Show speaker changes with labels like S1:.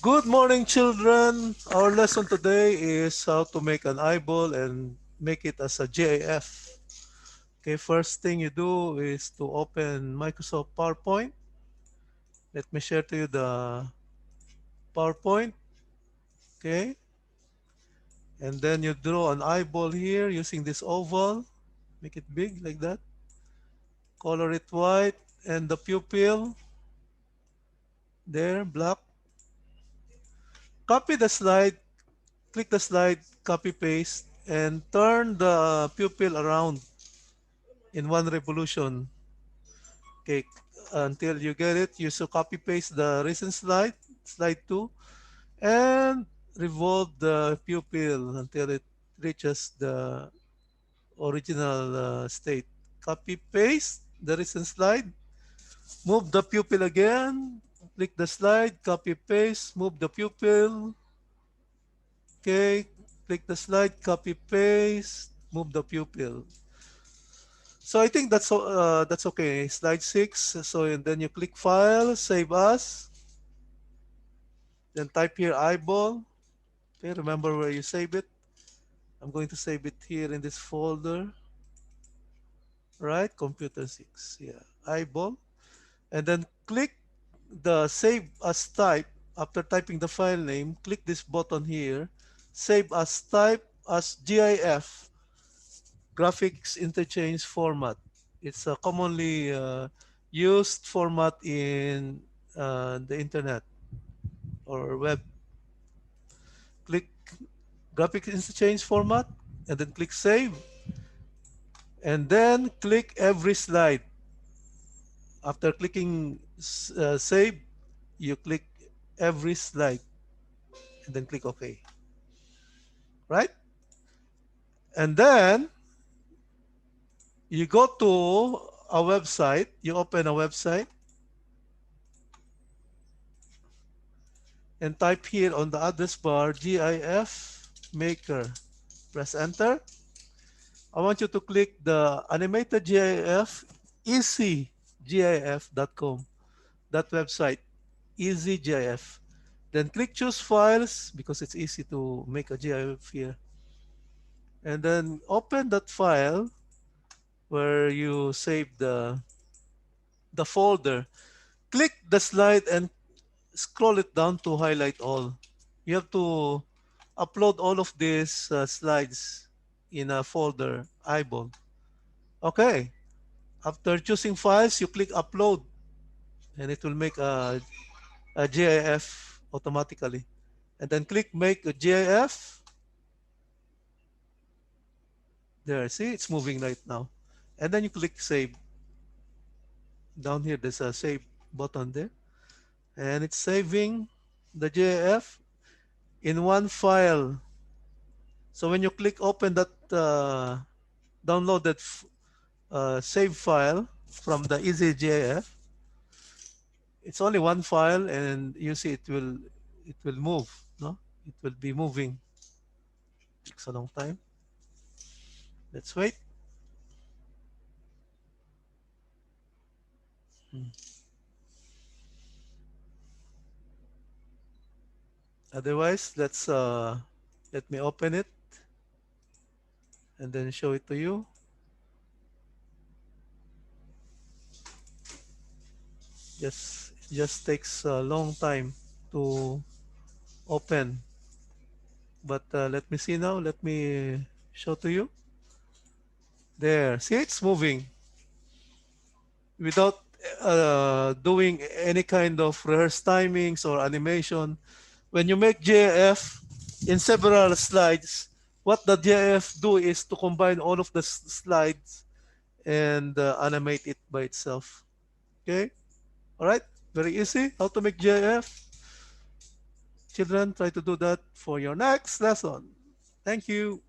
S1: Good morning, children. Our lesson today is how to make an eyeball and make it as a GIF. Okay, first thing you do is to open Microsoft PowerPoint. Let me share to you the PowerPoint. Okay, and then you draw an eyeball here using this oval. Make it big like that. Color it white and the pupil there, black. Copy the slide, click the slide, copy paste, and turn the pupil around in one revolution. Okay, until you get it, you should copy paste the recent slide, slide 2, and revolve the pupil until it reaches the original state. Copy paste the recent slide, move the pupil again, click the slide, copy paste, move the pupil. Okay, click the slide, copy paste, move the pupil. So I think that's okay. Slide 6. So and then you click File, Save As, then type here eyeball. Okay, remember where you save it. I'm going to save it here in this folder. Right, Computer 6. Yeah, eyeball. And then click the Save As Type. After typing the file name, click this button here. Save as type as GIF, Graphics Interchange Format. It's a commonly used format in the internet or web. Click Graphics Interchange Format and then click Save. And then click every slide. After clicking Save, you click every slide and then click OK. Right? And then you go to a website, you open a website and type here on the address bar GIF Maker. Press enter. I want you to click the animated GIF easygif.com. That website, easygif. Then click choose files because it's easy to make a GIF here. And then open that file where you save the folder. Click the slide and scroll it down to highlight all. You have to upload all of these slides in a folder eyeball. Okay. After choosing files, you click upload and it will make a GIF automatically. And then click make a GIF. There, see, it's moving right now. And then you click save. Down here, there's a save button there. And it's saving the GIF in one file. So when you click open that downloaded save file from the easy GIF, it's only one file and you see it will move, no? It will be moving. Takes a long time. Let's wait. Hmm. Otherwise, let me open it and then show it to you. Just takes a long time to open. But let me see now. Let me show to you. There, see, it's moving without doing any kind of rehearsed timings or animation. When you make GIF in several slides, what the GIF do is to combine all of the slides and animate it by itself. Okay? All right? Very easy. How to make GIF. Children, try to do that for your next lesson. Thank you.